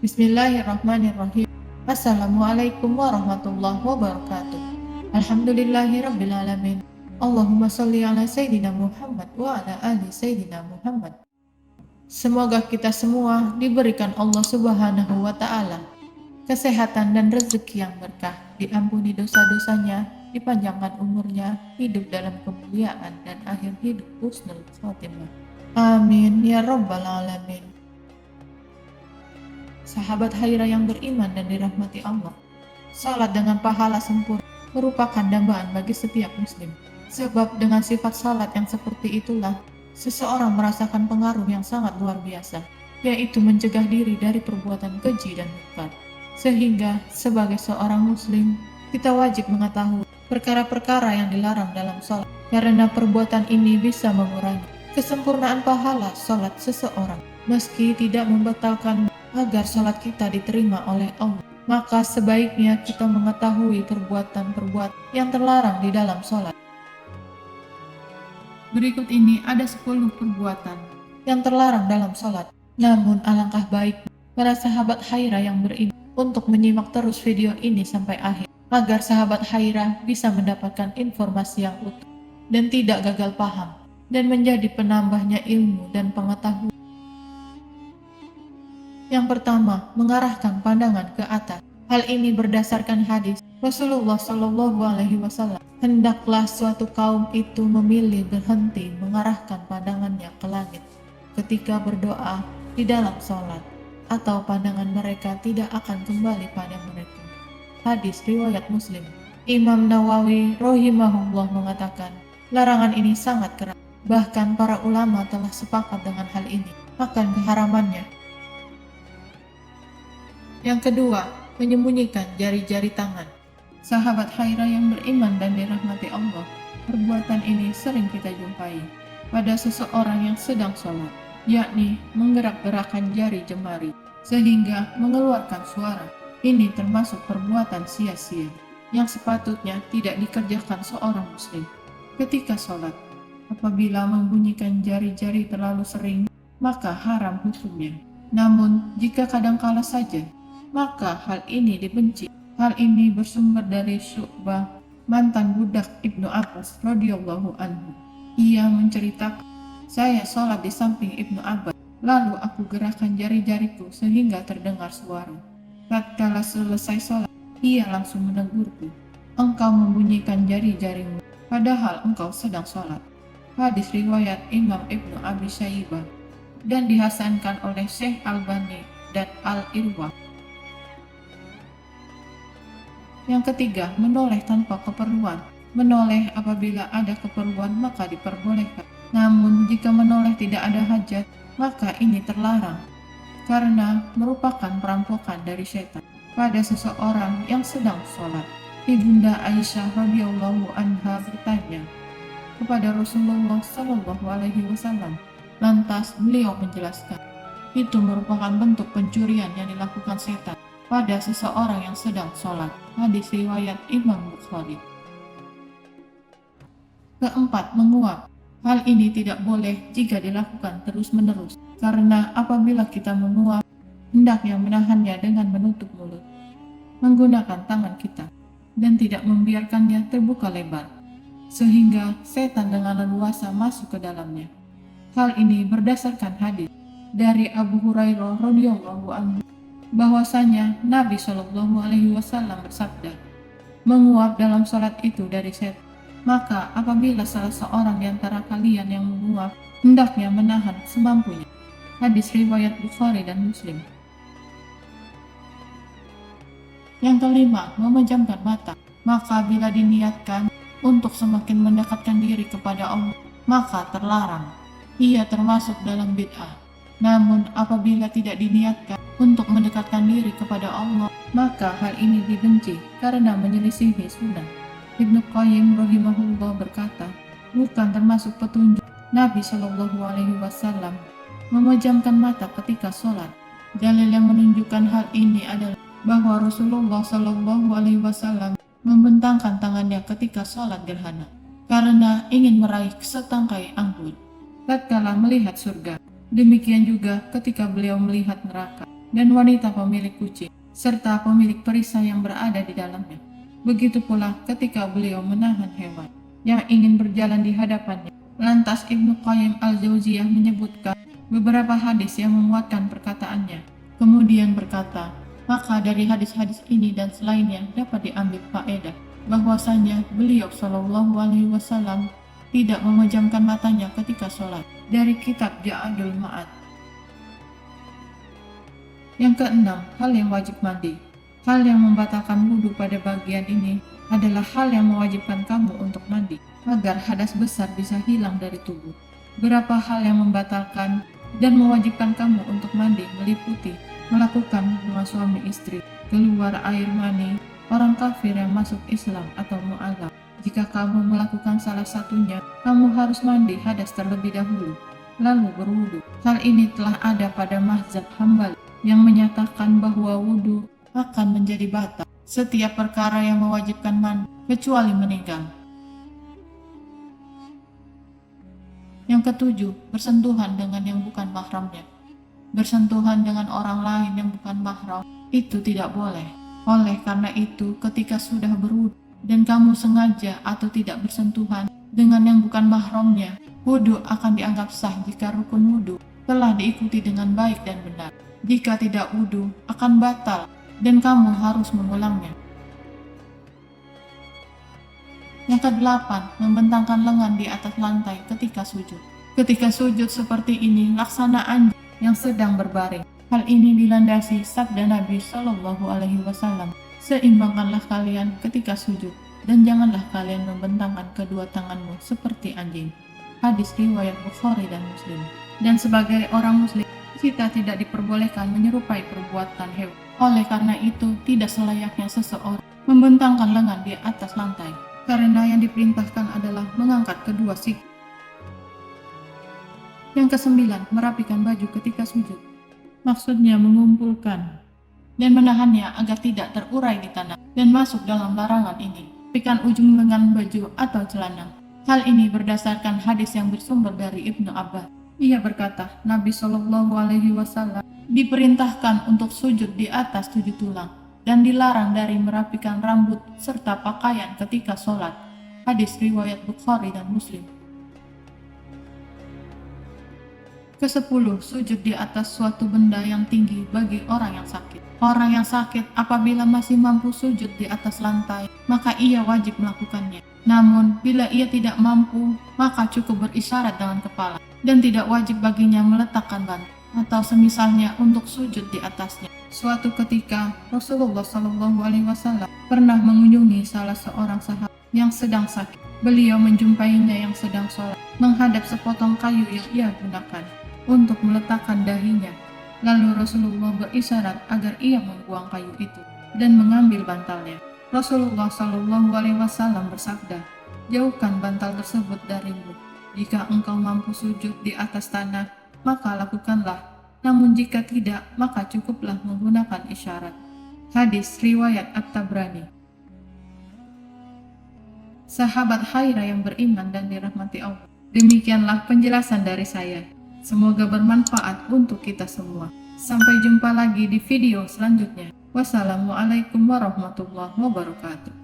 Bismillahirrahmanirrahim. Assalamualaikum warahmatullahi wabarakatuh. Alhamdulillahirabbil alamin. Allahumma sholli ala sayyidina Muhammad wa ala ali sayyidina Muhammad. Semoga kita semua diberikan Allah Subhanahu wa taala kesehatan dan rezeki yang berkah, diampuni dosa-dosanya, dipanjangkan umurnya, hidup dalam kemuliaan dan akhir hidup husnul khotimah. Amin ya rabbal alamin. Sahabat Haira yang beriman dan dirahmati Allah, salat dengan pahala sempurna merupakan dambaan bagi setiap muslim. Sebab dengan sifat salat yang seperti itulah, seseorang merasakan pengaruh yang sangat luar biasa, yaitu mencegah diri dari perbuatan keji dan mungkar. Sehingga, sebagai seorang muslim, kita wajib mengetahui perkara-perkara yang dilarang dalam salat, karena perbuatan ini bisa mengurangi kesempurnaan pahala salat seseorang, meski tidak membatalkan agar salat kita diterima oleh Allah. Maka sebaiknya kita mengetahui perbuatan-perbuatan yang terlarang di dalam salat. Berikut ini ada 10 perbuatan yang terlarang dalam salat. Namun alangkah baik para sahabat Haira yang beriman untuk menyimak terus video ini sampai akhir, agar sahabat Haira bisa mendapatkan informasi yang utuh dan tidak gagal paham, dan menjadi penambahnya ilmu dan pengetahuan. Yang pertama, mengarahkan pandangan ke atas. Hal ini berdasarkan hadis Rasulullah Shallallahu Alaihi Wasallam. Hendaklah suatu kaum itu memilih berhenti mengarahkan pandangannya ke langit ketika berdoa di dalam sholat, atau pandangan mereka tidak akan kembali pada mereka. Hadis riwayat Muslim. Imam Nawawi rahimahullah mengatakan, larangan ini sangat keras. Bahkan para ulama telah sepakat dengan hal ini, akan keharamannya. Yang kedua, menyembunyikan jari-jari tangan. Sahabat Haira yang beriman dan dirahmati Allah, perbuatan ini sering kita jumpai pada seseorang yang sedang sholat, yakni menggerak-gerakkan jari jemari sehingga mengeluarkan suara. Ini termasuk perbuatan sia-sia yang sepatutnya tidak dikerjakan seorang muslim ketika sholat. Apabila membunyikan jari-jari terlalu sering, maka haram hukumnya. Namun, jika kadangkala saja, maka hal ini dibenci. Hal ini bersumber dari Syu'bah, mantan budak Ibnu Abbas radhiyallahu anhu. Ia menceritakan, saya sholat di samping Ibnu Abbas, lalu aku gerakan jari-jariku sehingga terdengar suara. Tatkala selesai sholat, ia langsung menegurku, engkau membunyikan jari-jarimu, padahal engkau sedang sholat. Hadis riwayat Imam Ibnu Abi Syaibah dan dihasankan oleh Syekh Albani dan Al-Irwah. Yang ketiga, menoleh tanpa keperluan. Menoleh apabila ada keperluan maka diperbolehkan. Namun jika menoleh tidak ada hajat, maka ini terlarang, karena merupakan perampokan dari setan pada seseorang yang sedang sholat. Ibunda Aisyah radhiyallahu anha bertanya kepada Rasulullah Shallallahu Alaihi Wasallam. Lantas beliau menjelaskan, itu merupakan bentuk pencurian yang dilakukan setan pada seseorang yang sedang sholat. Hadis riwayat Imam Bukhari. Keempat, menguap. Hal ini tidak boleh jika dilakukan terus-menerus, karena apabila kita menguap, hendaknya menahannya dengan menutup mulut, menggunakan tangan kita, dan tidak membiarkannya terbuka lebar, sehingga setan dengan leluasa masuk ke dalamnya. Hal ini berdasarkan hadis dari Abu Hurairah radhiyallahu anhu, bahwasanya Nabi Shallallahu Alaihi Wasallam bersabda, menguap dalam sholat itu dari setan. Maka apabila salah seorang di antara kalian yang menguap, hendaknya menahan semampunya. Hadis riwayat Bukhari dan Muslim. Yang kelima, memejamkan mata. Maka bila diniatkan untuk semakin mendekatkan diri kepada Allah, maka terlarang. Ia termasuk dalam bid'ah. Namun apabila tidak diniatkan untuk mendekatkan diri kepada Allah, maka hal ini dibenci karena menyelisihi sunnah. Ibnu Qayyim rahimahullah berkata, bukan termasuk petunjuk Nabi Shallallahu Alaihi Wasallam memejamkan mata ketika sholat. Dalil yang menunjukkan hal ini adalah bahwa Rasulullah Shallallahu Alaihi Wasallam membentangkan tangannya ketika sholat gerhana karena ingin meraih setangkai anggur tatkala melihat surga. Demikian juga ketika beliau melihat neraka. dan wanita pemilik kucing, serta pemilik perisai yang berada di dalamnya. Begitu pula ketika beliau menahan hewan yang ingin berjalan di hadapannya. Lantas Ibnu Qayyim al-Jauziyah menyebutkan beberapa hadis yang menguatkan perkataannya. Kemudian berkata, maka dari hadis-hadis ini dan selainnya dapat diambil faedah bahwasanya beliau Shallallahu Alaihi Wasallam tidak memejamkan matanya ketika sholat. Dari kitab Ja'adul Ma'ad. Yang keenam, hal yang wajib mandi. Hal yang membatalkan wudhu pada bagian ini adalah hal yang mewajibkan kamu untuk mandi agar hadas besar bisa hilang dari tubuh. Berapa hal yang membatalkan dan mewajibkan kamu untuk mandi meliputi melakukan hubungan suami istri, keluar air mani, orang kafir yang masuk Islam atau mu'alaf. Jika kamu melakukan salah satunya, kamu harus mandi hadas terlebih dahulu, lalu berwudu. Hal ini telah ada pada mazhab Hambali yang menyatakan bahwa wudu akan menjadi batal setiap perkara yang mewajibkan mandi, kecuali meninggal. Yang ketujuh, bersentuhan dengan yang bukan mahramnya. Bersentuhan dengan orang lain yang bukan mahram itu tidak boleh. Oleh karena itu, ketika sudah berwudu dan kamu sengaja atau tidak bersentuhan dengan yang bukan mahramnya, wudu akan dianggap sah jika rukun wudu telah diikuti dengan baik dan benar. Jika tidak, wudu akan batal dan kamu harus mengulangnya. Yang kedelapan, membentangkan lengan di atas lantai ketika sujud. Ketika sujud seperti ini, laksana anjing yang sedang berbaring. Hal ini dilandasi sabda Nabi Shallallahu Alaihi Wasallam, seimbangkanlah kalian ketika sujud, dan janganlah kalian membentangkan kedua tanganmu seperti anjing. Hadis riwayat Bukhari dan Muslim. Dan sebagai orang Muslim, kita tidak diperbolehkan menyerupai perbuatan hewan. Oleh karena itu, tidak selayaknya seseorang membentangkan lengan di atas lantai, karena yang diperintahkan adalah mengangkat kedua siku. Yang kesembilan, merapikan baju ketika sujud. Maksudnya mengumpulkan dan menahannya agar tidak terurai di tanah dan masuk dalam larangan ini. Rapikan ujung lengan baju atau celana. Hal ini berdasarkan hadis yang bersumber dari Ibnu Abbas. Ia berkata, Nabi Shallallahu Alaihi Wasallam diperintahkan untuk sujud di atas 7 tulang dan dilarang dari merapikan rambut serta pakaian ketika sholat. Hadis riwayat Bukhari dan Muslim. Ke-10, sujud di atas suatu benda yang tinggi bagi orang yang sakit. Orang yang sakit apabila masih mampu sujud di atas lantai, maka ia wajib melakukannya. Namun, bila ia tidak mampu, maka cukup berisyarat dengan kepala, dan tidak wajib baginya meletakkan bantal atau semisalnya untuk sujud di atasnya. Suatu ketika, Rasulullah SAW pernah mengunjungi salah seorang sahabat yang sedang sakit. Beliau menjumpainya yang sedang sholat, menghadap sepotong kayu yang ia gunakan untuk meletakkan dahinya. Lalu Rasulullah berisyarat agar ia membuang kayu itu dan mengambil bantalnya. Rasulullah SAW bersabda, jauhkan bantal tersebut darimu. Jika engkau mampu sujud di atas tanah, maka lakukanlah. Namun jika tidak, maka cukuplah menggunakan isyarat. Hadis riwayat At-Tabrani. Sahabat Haira yang beriman dan dirahmati Allah, demikianlah penjelasan dari saya. Semoga bermanfaat untuk kita semua. Sampai jumpa lagi di video selanjutnya. Wassalamualaikum warahmatullahi wabarakatuh.